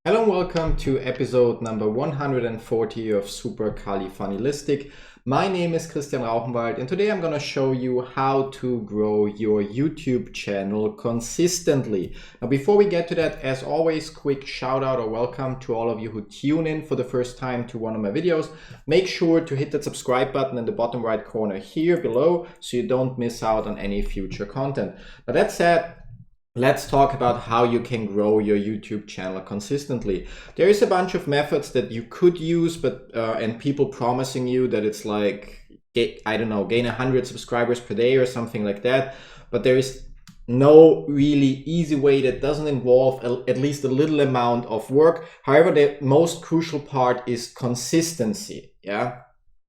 Hello and welcome to episode number 140 of Super Califanilistic. My name is Christian Rauchenwald and today I'm going to show you how to grow your YouTube channel consistently. Now before we get to that, as always, quick shout out or welcome to all of you who tune in for the first time to one of my videos. Make sure to hit that subscribe button in the bottom right corner here below so you don't miss out on any future content. Now that said, let's talk about how you can grow your YouTube channel consistently. There is a bunch of methods that you could use, but and people promising you that it's like, I don't know, gain 100 subscribers per day or something like that. But there is no really easy way that doesn't involve at least a little amount of work. However, the most crucial part is consistency. Yeah.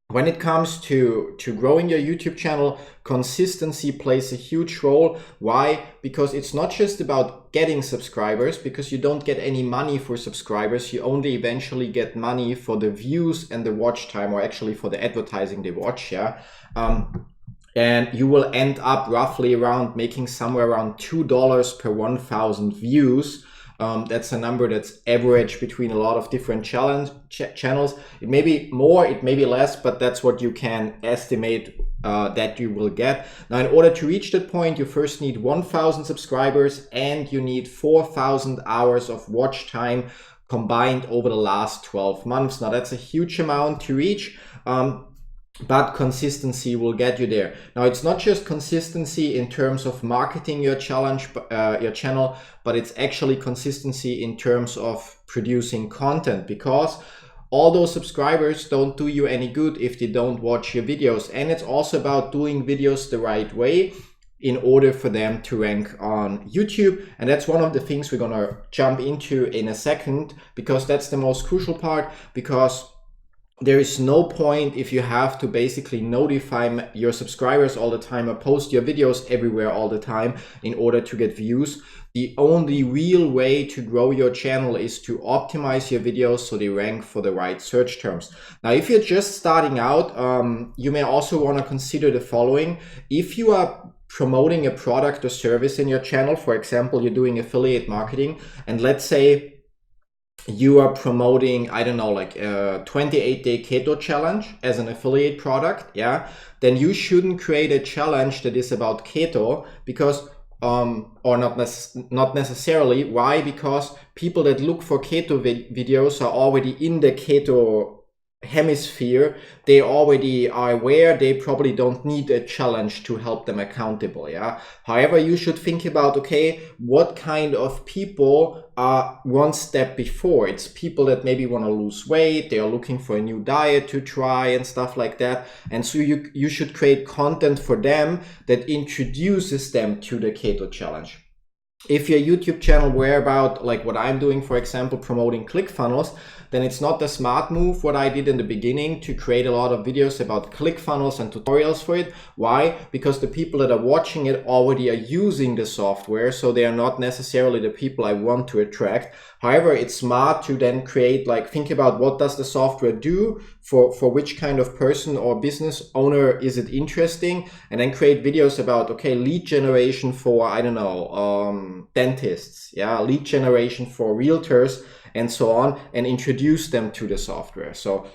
When it comes to growing your YouTube channel, consistency plays a huge role. Why? Because it's not just about getting subscribers, because you don't get any money for subscribers. You only eventually get money for the views and the watch time, or actually for the advertising they watch. Yeah. And you will end up roughly around making somewhere around $2 per 1,000 views. That's a number that's average between a lot of different channels. It may be more, it may be less, but that's what you can estimate that you will get. Now, in order to reach that point, you first need 1,000 subscribers and you need 4,000 hours of watch time combined over the last 12 months. Now, that's a huge amount to reach. But consistency will get you there. Now, it's not just consistency in terms of marketing your channel, but it's actually consistency in terms of producing content, because all those subscribers don't do you any good if they don't watch your videos. And it's also about doing videos the right way in order for them to rank on YouTube. And that's one of the things we're gonna jump into in a second, because that's the most crucial part, because there is no point if you have to basically notify your subscribers all the time or post your videos everywhere all the time in order to get views. The only real way to grow your channel is to optimize your videos so they rank for the right search terms. Now, if you're just starting out, you may also want to consider the following. If you are promoting a product or service in your channel, for example, you're doing affiliate marketing, and let's say you are promoting, I don't know, like a 28-day keto challenge as an affiliate product, yeah, then you shouldn't create a challenge that is about keto, because or not necessarily. Why? Because people that look for keto videos are already in the keto hemisphere. They already are aware. They probably don't need a challenge to help them accountable. Yeah. However, you should think about, okay, what kind of people are one step before? It's people that maybe want to lose weight. They are looking for a new diet to try and stuff like that. And so you should create content for them that introduces them to the keto challenge. If your YouTube channel were about, like what I'm doing, for example, promoting ClickFunnels, then it's not the smart move what I did in the beginning to create a lot of videos about ClickFunnels and tutorials for it. Why? Because the people that are watching it already are using the software, so they are not necessarily the people I want to attract. However, it's smart to then create, like, think about what does the software do for which kind of person or business owner is it interesting, and then create videos about, okay, lead generation for, I don't know, dentists, yeah, lead generation for realtors, and so on, and introduce them to the software. So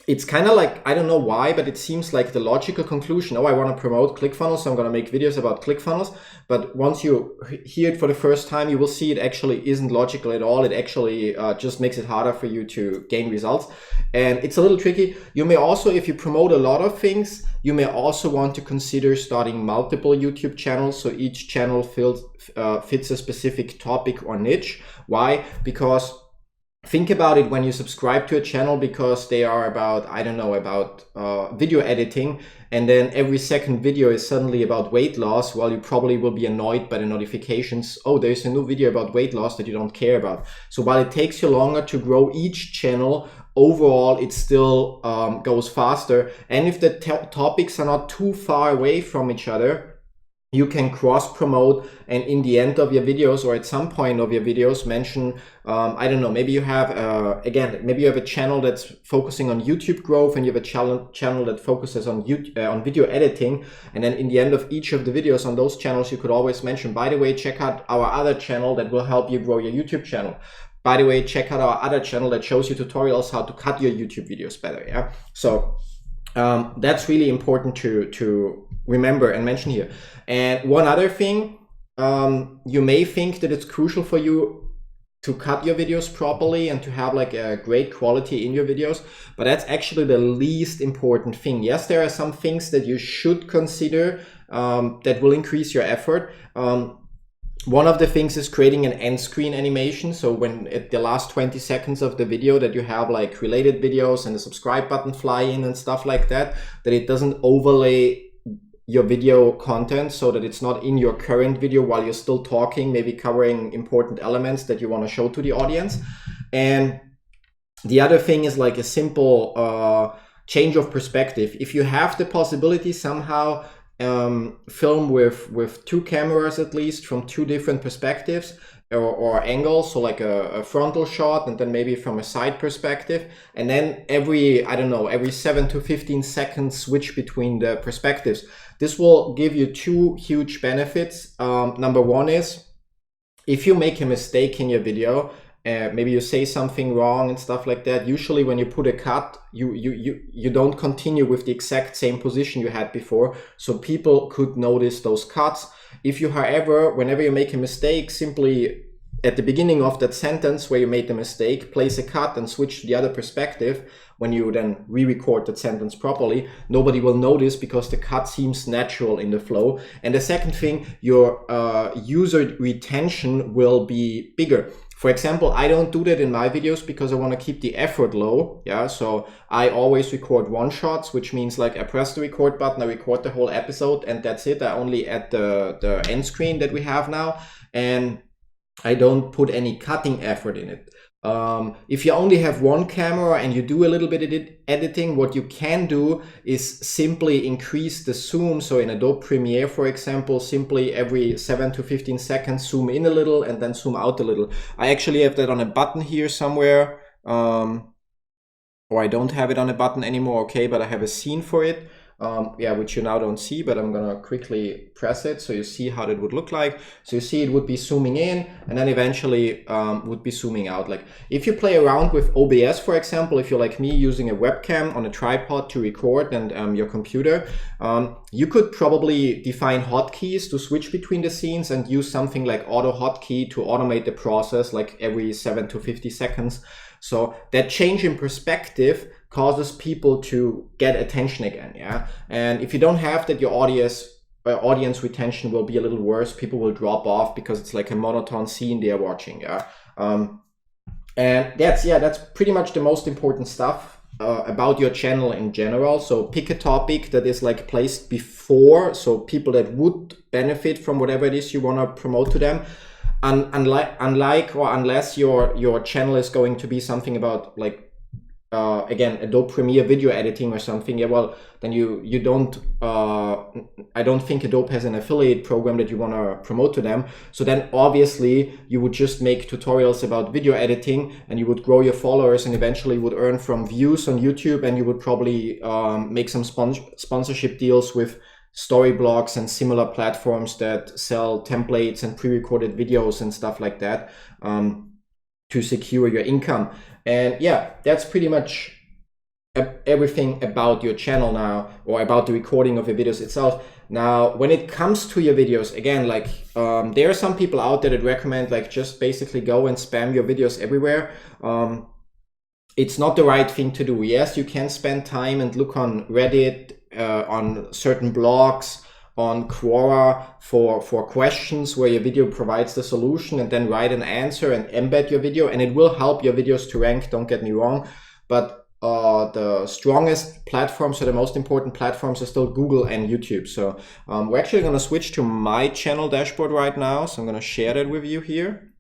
it's kind of like, I don't know why, but it seems like the logical conclusion, oh, I want to promote ClickFunnels, so I'm going to make videos about ClickFunnels. But once you hear it for the first time, you will see it actually isn't logical at all. It actually just makes it harder for you to gain results. And it's a little tricky. You may also, if you promote a lot of things, you may also want to consider starting multiple YouTube channels, so each channel fits a specific topic or niche. Why? Because think about it when you subscribe to a channel because they are about, I don't know, about video editing, and then every second video is suddenly about weight loss. Well, you probably will be annoyed by the notifications. Oh, there's a new video about weight loss that you don't care about. So while it takes you longer to grow each channel, overall it still goes faster. And if the topics are not too far away from each other, you can cross promote, and in the end of your videos or at some point of your videos mention, I don't know, maybe you have, maybe you have a channel that's focusing on YouTube growth, and you have a channel that focuses on video editing. And then in the end of each of the videos on those channels, you could always mention, by the way, check out our other channel that will help you grow your YouTube channel. by the way, check out our other channel that shows you tutorials how to cut your YouTube videos better. Yeah, so that's really important to remember and mention here. And one other thing, you may think that it's crucial for you to cut your videos properly and to have like a great quality in your videos, but that's actually the least important thing. Yes, there are some things that you should consider that will increase your effort. One of the things is creating an end screen animation. So when at the last 20 seconds of the video that you have like related videos and the subscribe button fly in and stuff like that, that it doesn't overlay your video content so that it's not in your current video while you're still talking, maybe covering important elements that you want to show to the audience. And the other thing is like a simple change of perspective. If you have the possibility somehow film with two cameras at least from two different perspectives or angles, so like a frontal shot and then maybe from a side perspective, and then every 7 to 15 seconds switch between the perspectives. This will give you two huge benefits. Number one is if you make a mistake in your video, maybe you say something wrong and stuff like that, usually when you put a cut, you don't continue with the exact same position you had before, so people could notice those cuts. If you, however, whenever you make a mistake, simply at the beginning of that sentence where you made the mistake, place a cut and switch to the other perspective, when you then re-record that sentence properly, nobody will notice because the cut seems natural in the flow. And the second thing, your user retention will be bigger. For example, I don't do that in my videos because I want to keep the effort low. Yeah, so I always record one shots, which means like I press the record button, I record the whole episode, and that's it. I only add the end screen that we have now, and I don't put any cutting effort in it. If you only have one camera and you do a little bit of editing, what you can do is simply increase the zoom. So in Adobe Premiere, for example, simply every 7 to 15 seconds, zoom in a little and then zoom out a little. I actually have that on a button here somewhere, or I don't have it on a button anymore, okay, but I have a scene for it. Which you now don't see, but I'm gonna quickly press it so you see how that would look like. So you see it would be zooming in and then eventually would be zooming out. Like if you play around with OBS, for example, if you're like me using a webcam on a tripod to record and your computer, you could probably define hotkeys to switch between the scenes and use something like auto hotkey to automate the process like every 7 to 50 seconds. So that change in perspective causes people to get attention again, yeah? And if you don't have that, your audience retention will be a little worse. People will drop off because it's like a monotone scene they're watching, yeah? And that's pretty much the most important stuff about your channel in general. So pick a topic that is like placed before, so people that would benefit from whatever it is you want to promote to them. Unless your channel is going to be something about like again, Adobe Premiere video editing or something, yeah, well, then you don't, I don't think Adobe has an affiliate program that you want to promote to them. So then obviously you would just make tutorials about video editing and you would grow your followers and eventually would earn from views on YouTube, and you would probably make some sponsorship deals with Storyblogs and similar platforms that sell templates and pre-recorded videos and stuff like that to secure your income. And yeah, that's pretty much everything about your channel now, or about the recording of your videos itself. Now, when it comes to your videos, again, like there are some people out there that recommend like just basically go and spam your videos everywhere. It's not the right thing to do. Yes, you can spend time and look on Reddit, on certain blogs, on Quora for questions where your video provides the solution, and then write an answer and embed your video, and it will help your videos to rank, don't get me wrong. But the strongest platforms, or the most important platforms, are still Google and YouTube. So we're actually going to switch to my channel dashboard right now. So I'm going to share that with you here.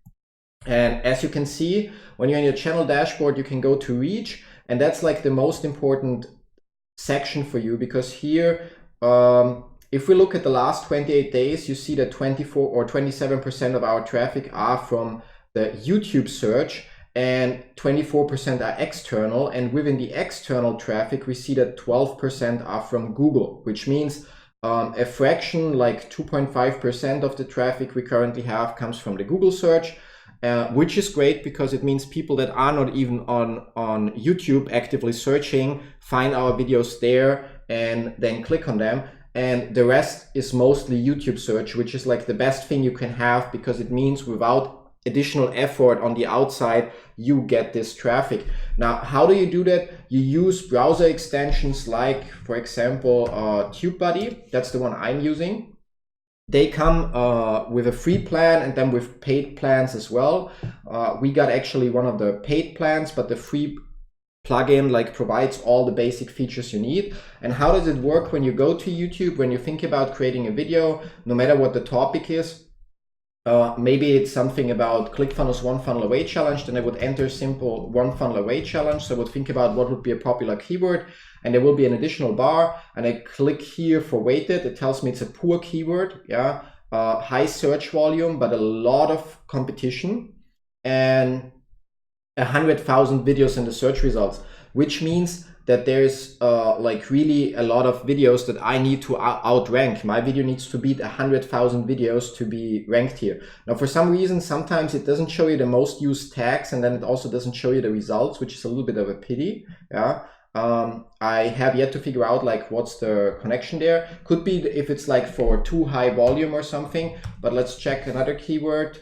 And as you can see, when you're in your channel dashboard, you can go to reach, and that's like the most important section for you, because here, if we look at the last 28 days, you see that 24 or 27% of our traffic are from the YouTube search and 24% are external. And within the external traffic, we see that 12% are from Google, which means a fraction like 2.5% of the traffic we currently have comes from the Google search. which is great because it means people that are not even on YouTube actively searching find our videos there and then click on them. And the rest is mostly YouTube search, which is like the best thing you can have, because it means without additional effort on the outside, you get this traffic. Now, how do you do that? You use browser extensions like, for example, TubeBuddy. That's the one I'm using. They come with a free plan and then with paid plans as well. We got actually one of the paid plans, but the free plugin like provides all the basic features you need. And how does it work when you go to YouTube, when you think about creating a video, no matter what the topic is? Maybe it's something about ClickFunnels one funnel away challenge, then I would enter simple one funnel away challenge. So I would think about what would be a popular keyword, and there will be an additional bar, and I click here for weighted. It tells me it's a poor keyword, yeah, high search volume, but a lot of competition, and 100,000 videos in the search results, which means that there's like really a lot of videos that I need to outrank. My video needs to beat 100,000 videos to be ranked here. Now, for some reason, sometimes it doesn't show you the most used tags, and then it also doesn't show you the results, which is a little bit of a pity. Yeah. I have yet to figure out like what's the connection there. Could be if it's like for too high volume or something, but let's check another keyword.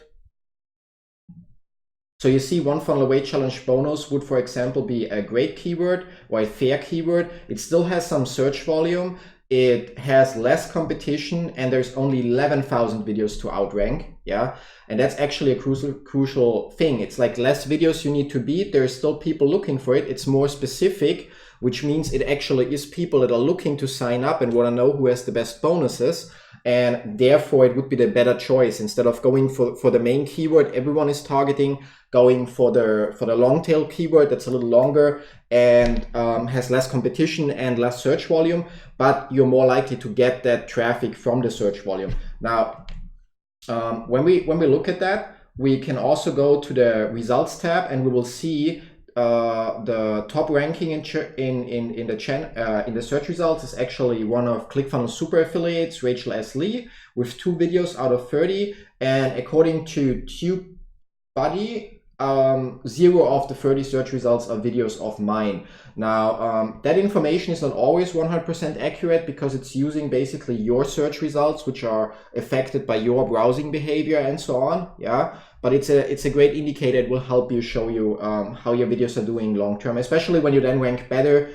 So you see one funnel away challenge bonus would, for example, be a great keyword or a fair keyword. It still has some search volume. It has less competition, and there's only 11,000 videos to outrank. Yeah. And that's actually a crucial thing. It's like less videos you need to beat. There's still people looking for it. It's more specific, which means it actually is people that are looking to sign up and want to know who has the best bonuses. And therefore it would be the better choice, instead of going for the main keyword everyone is targeting, going for the long tail keyword that's a little longer and has less competition and less search volume, but you're more likely to get that traffic from the search volume. Now, when we look at that, we can also go to the results tab, and we will see the top ranking in the search results is actually one of ClickFunnels super affiliates, Rachel S. Lee, with 2 videos out of 30. And according to TubeBuddy, 0 of the 30 search results are videos of mine. Now, that information is not always 100% accurate, because it's using basically your search results, which are affected by your browsing behavior and so on. Yeah. But it's a great indicator. It will help you, show you how your videos are doing long term, especially when you then rank better.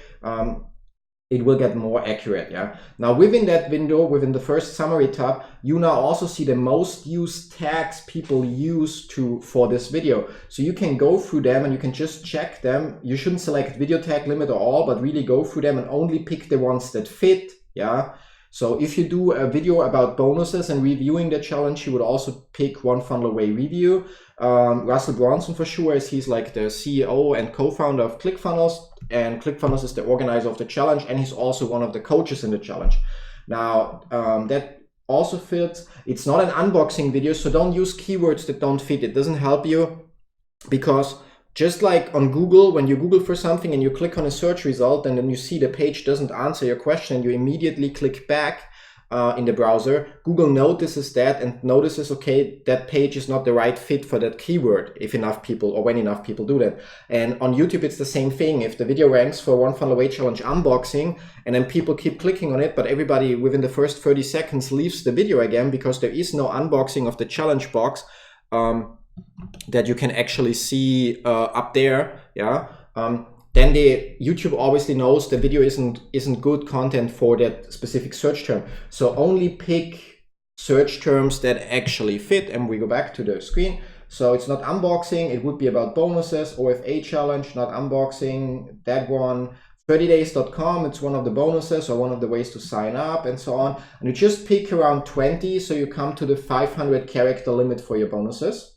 It will get more accurate. Yeah. Now, within that window, within the first summary tab, you now also see the most used tags people use for this video. So you can go through them and you can just check them. You shouldn't select video tag limit or all, but really go through them and only pick the ones that fit. Yeah. So if you do a video about bonuses and reviewing the challenge, you would also pick one funnel away review. Russell Bronson for sure, as he's like the CEO and co-founder of ClickFunnels, and ClickFunnels is the organizer of the challenge, and he's also one of the coaches in the challenge. Now, that also fits. It's not an unboxing video, so don't use keywords that don't fit. It doesn't help you, because just like on Google, when you Google for something and you click on a search result and then you see the page doesn't answer your question, you immediately click back in the browser. Google notices that and notices, okay, that page is not the right fit for that keyword if enough people, or when enough people do that. And on YouTube, it's the same thing. If the video ranks for one funnel away challenge unboxing and then people keep clicking on it, but everybody within the first 30 seconds leaves the video again because there is no unboxing of the challenge box, that you can actually see up there, yeah. Then YouTube obviously knows the video isn't good content for that specific search term. So only pick search terms that actually fit. And we go back to the screen. So it's not unboxing. It would be about bonuses. OFA challenge, not unboxing. That one. 30days.com, it's one of the bonuses or one of the ways to sign up and so on. And you just pick around 20, so you come to the 500 character limit for your bonuses.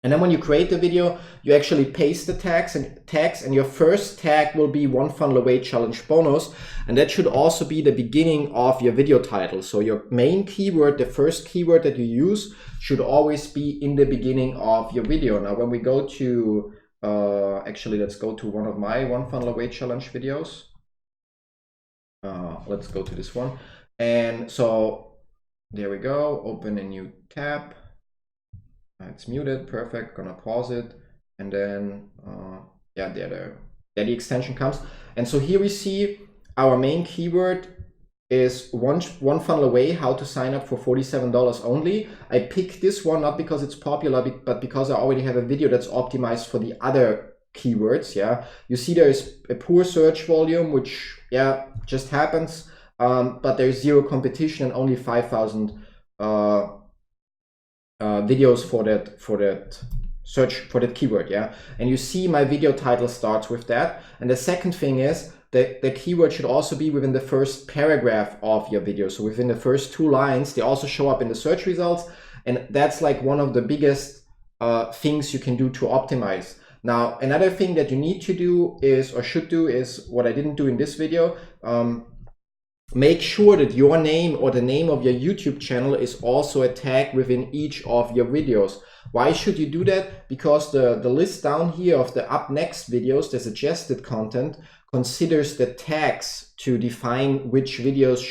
And then when you create the video, you actually paste the tags, and your first tag will be one funnel away challenge bonus. And that should also be the beginning of your video title. So your main keyword, the first keyword that you use, should always be in the beginning of your video. Now, when we go to, actually, let's go to one of my one funnel away challenge videos. Let's go to this one. And so there we go, open a new tab. It's muted, perfect. Gonna pause it, and then yeah, there the extension comes. And so here we see our main keyword is one funnel away, how to sign up for $47 only. I picked this one not because it's popular, but because I already have a video that's optimized for the other keywords. Yeah, you see there is a poor search volume, which yeah, just happens, but there's zero competition and only 5,000 videos for that search for that keyword. Yeah, and you see my video title starts with that. And the second thing is the keyword should also be within the first paragraph of your video. So within the first 2 lines, they also show up in the search results. And that's like one of the biggest things you can do to optimize. Now, another thing that you need to do is, or should do, is what I didn't do in this video. Make sure that your name or the name of your YouTube channel is also a tag within each of your videos. Why should you do that? Because the list down here of the up next videos, the suggested content, considers the tags to define which videos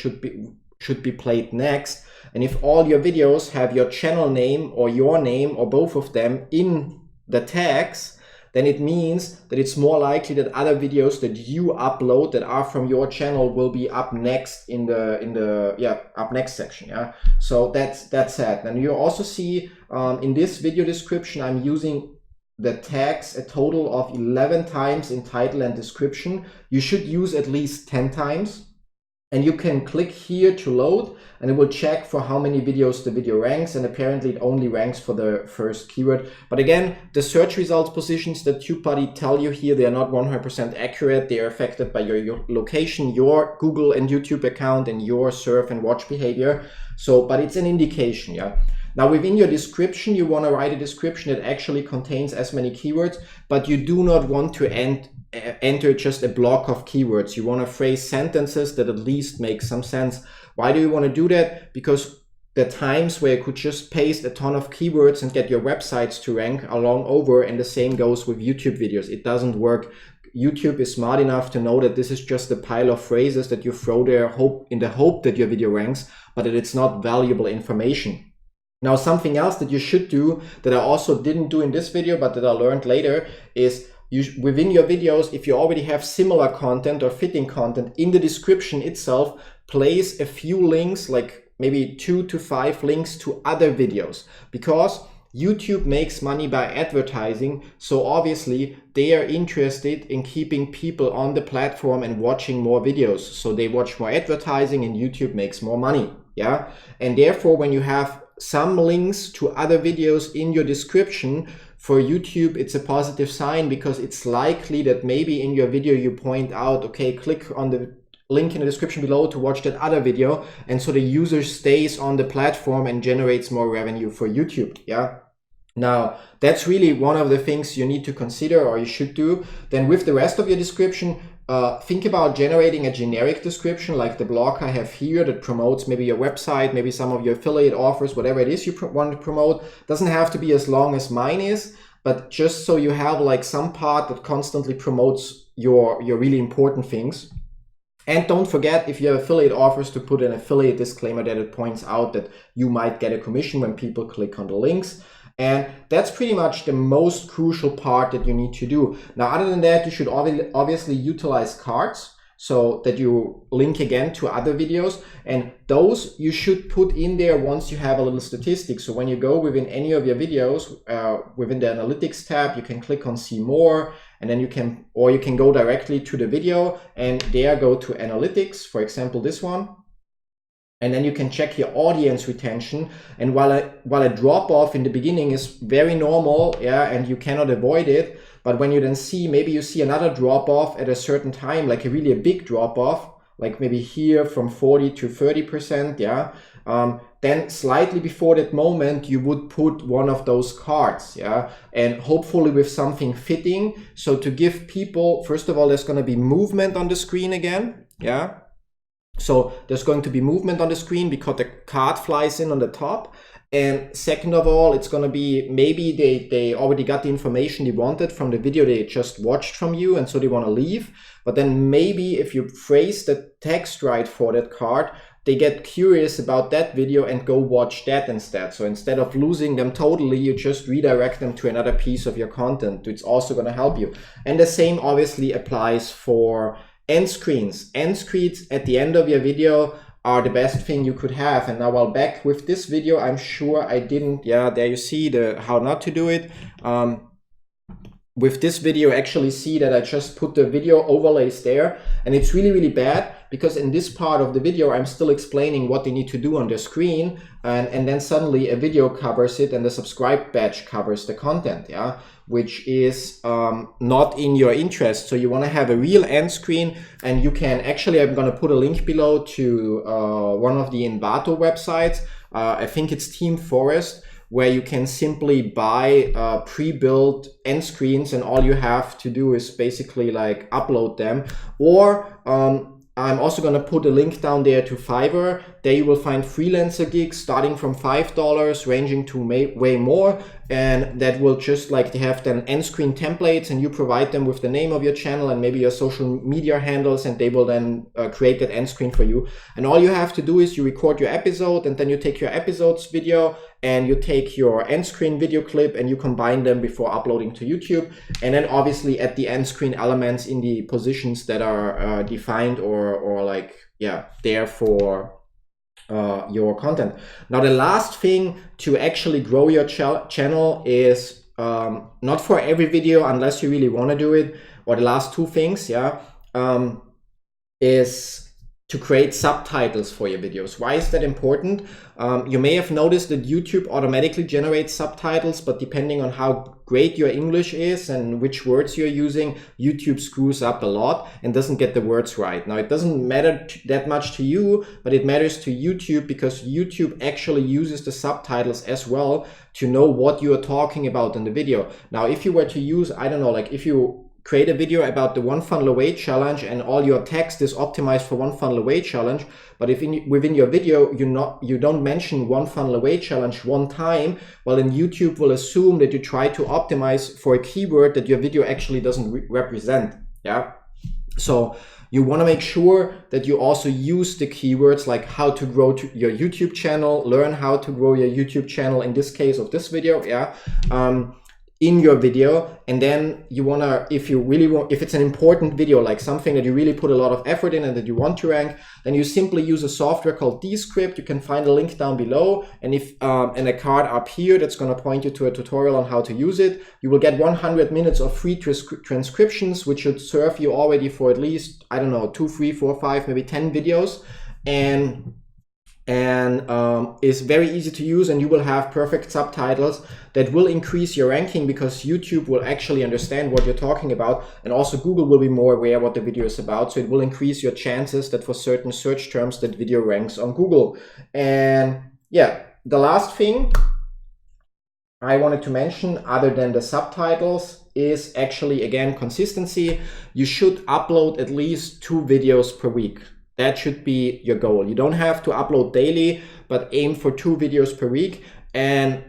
should be played next. And if all your videos have your channel name or your name or both of them in the tags, then it means that it's more likely that other videos that you upload that are from your channel will be up next in the up next section. Yeah, so that's it. And you also see in this video description, I'm using the tags a total of 11 times in title and description. You should use at least 10 times. And you can click here to load, and it will check for how many videos the video ranks, and apparently it only ranks for the first keyword. But again, the search results positions that TubeBuddy tell you here, they are not 100% accurate. They are affected by your location, your Google and YouTube account, and your surf and watch behavior. So, but it's an indication, yeah. Now within your description, you want to write a description that actually contains as many keywords, but you do not want to enter just a block of keywords. You want to phrase sentences that at least make some sense. Why do you want to do that? Because the times where you could just paste a ton of keywords and get your websites to rank are long over, and the same goes with YouTube videos. It doesn't work. YouTube is smart enough to know that this is just a pile of phrases that you throw there in the hope that your video ranks, but that it's not valuable information. Now, something else that you should do that I also didn't do in this video, but that I learned later, is within your videos, if you already have similar content or fitting content, in the description itself, place a few links, like maybe 2 to 5 links to other videos, because YouTube makes money by advertising. So obviously they are interested in keeping people on the platform and watching more videos. So they watch more advertising and YouTube makes more money. Yeah. And therefore, when you have some links to other videos in your description, for YouTube, it's a positive sign, because it's likely that maybe in your video you point out, okay, click on the link in the description below to watch that other video. And so the user stays on the platform and generates more revenue for YouTube. Yeah. Now, that's really one of the things you need to consider, or you should do. Then with the rest of your description, think about generating a generic description like the blog I have here that promotes maybe your website, maybe some of your affiliate offers, whatever it is you want to promote. Doesn't have to be as long as mine is, but just so you have like some part that constantly promotes your really important things. And don't forget, if you have affiliate offers, to put an affiliate disclaimer that it points out that you might get a commission when people click on the links. And that's pretty much the most crucial part that you need to do. Now, other than that, you should obviously utilize cards so that you link again to other videos. And those you should put in there once you have a little statistic. So when you go within any of your videos, within the analytics tab, you can click on see more, and then you can go directly to the video and there go to analytics, for example, this one. And then you can check your audience retention. And while a drop off in the beginning is very normal, yeah, and you cannot avoid it, but when you then maybe you see another drop off at a certain time, like a big drop off, like maybe here from 40 to 30%, yeah, then slightly before that moment, you would put one of those cards, yeah, and hopefully with something fitting. So to give people, first of all, there's going to be movement on the screen again, yeah. So there's going to be movement on the screen because the card flies in on the top. And second of all, it's going to be, maybe they already got the information they wanted from the video they just watched from you, and so they want to leave. But then maybe if you phrase the text right for that card, they get curious about that video and go watch that instead. So instead of losing them totally, you just redirect them to another piece of your content. It's also going to help you. And the same obviously applies for end screens. End screens at the end of your video are the best thing you could have. And now while back with this video, I'm sure I didn't, yeah, there you see the how not to do it. With this video, actually see that I just put the video overlays there, and it's really, really bad because in this part of the video, I'm still explaining what they need to do on their screen, and then suddenly a video covers it and the subscribe badge covers the content, yeah, which is not in your interest. So you want to have a real end screen, and you can actually, I'm going to put a link below to one of the Envato websites. I think it's Team Forest, where you can simply buy pre-built end screens, and all you have to do is basically like upload them. Or I'm also going to put a link down there to Fiverr. There you will find freelancer gigs starting from $5, ranging to way more. And that will just like, they have then end screen templates, and you provide them with the name of your channel and maybe your social media handles, and they will then create that end screen for you. And all you have to do is you record your episode, and then you take your episode's video and you take your end screen video clip and you combine them before uploading to YouTube. And then obviously add the end screen elements in the positions that are defined or like, yeah, there for your content. Now the last thing to actually grow your channel is not for every video unless you really want to do it, or the last two things, yeah, is to create subtitles for your videos. Why is that important? You may have noticed that YouTube automatically generates subtitles, but depending on how great your English is and which words you're using, YouTube screws up a lot and doesn't get the words right. Now, it doesn't matter that much to you, but it matters to YouTube because YouTube actually uses the subtitles as well to know what you are talking about in the video. Now, if you were to use, I don't know, like if you create a video about the One Funnel Away challenge and all your text is optimized for One Funnel Away challenge, but if within your video you don't mention One Funnel Away challenge one time, well, then YouTube will assume that you try to optimize for a keyword that your video actually doesn't represent. Yeah, so you want to make sure that you also use the keywords like how to grow your YouTube channel, learn how to grow your YouTube channel in this case of this video, yeah, in your video. And then you want to, if you really want, if it's an important video, like something that you really put a lot of effort in and that you want to rank, then you simply use a software called Descript. You can find a link down below, and if and a card up here that's going to point you to a tutorial on how to use it. You will get 100 minutes of free transcriptions, which should serve you already for at least, I don't know, 2, 3, 4, 5, maybe 10 videos, and is very easy to use, and you will have perfect subtitles that will increase your ranking because YouTube will actually understand what you're talking about, and also Google will be more aware what the video is about, so it will increase your chances that for certain search terms that video ranks on Google. And yeah, the last thing I wanted to mention other than the subtitles is actually, again, consistency. You should upload at least 2 videos per week. That should be your goal. You don't have to upload daily, but aim for 2 videos per week and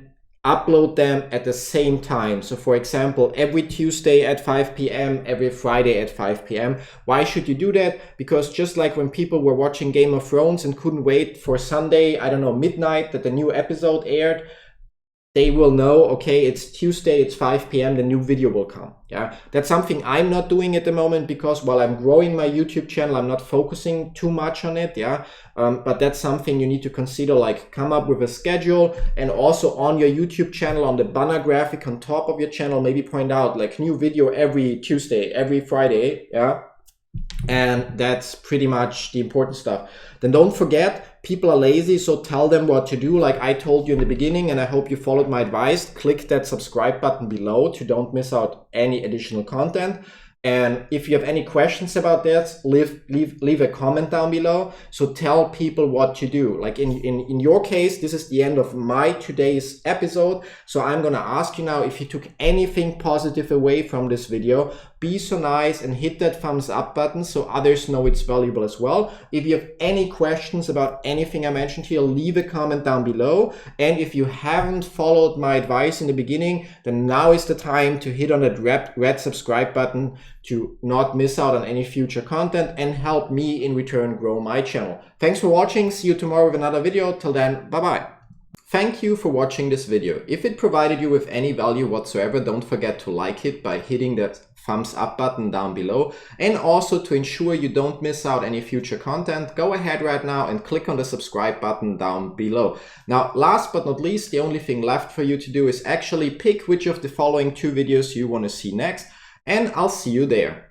upload them at the same time. So for example, every Tuesday at 5 p.m., every Friday at 5 p.m. Why should you do that? Because just like when people were watching Game of Thrones and couldn't wait for Sunday, I don't know, midnight that the new episode aired, they will know, okay, it's Tuesday, it's 5 p.m., the new video will come. Yeah, that's something I'm not doing at the moment because while I'm growing my YouTube channel, I'm not focusing too much on it. Yeah, but that's something you need to consider, like come up with a schedule, and also on your YouTube channel, on the banner graphic on top of your channel, maybe point out like new video every Tuesday, every Friday. Yeah. And that's pretty much the important stuff. Then don't forget, people are lazy, so tell them what to do. Like I told you in the beginning, and I hope you followed my advice, click that subscribe button below to don't miss out any additional content. And if you have any questions about this, leave a comment down below. So tell people what to do. Like in your case, this is the end of my today's episode. So I'm going to ask you now, if you took anything positive away from this video, be so nice and hit that thumbs up button so others know it's valuable as well. If you have any questions about anything I mentioned here, leave a comment down below. And if you haven't followed my advice in the beginning, then now is the time to hit on that red subscribe button to not miss out on any future content and help me in return grow my channel. Thanks for watching. See you tomorrow with another video. Till then, bye-bye. Thank you for watching this video. If it provided you with any value whatsoever, don't forget to like it by hitting the thumbs up button down below. And also, to ensure you don't miss out any future content, go ahead right now and click on the subscribe button down below. Now, last but not least, the only thing left for you to do is actually pick which of the following 2 videos you want to see next, and I'll see you there.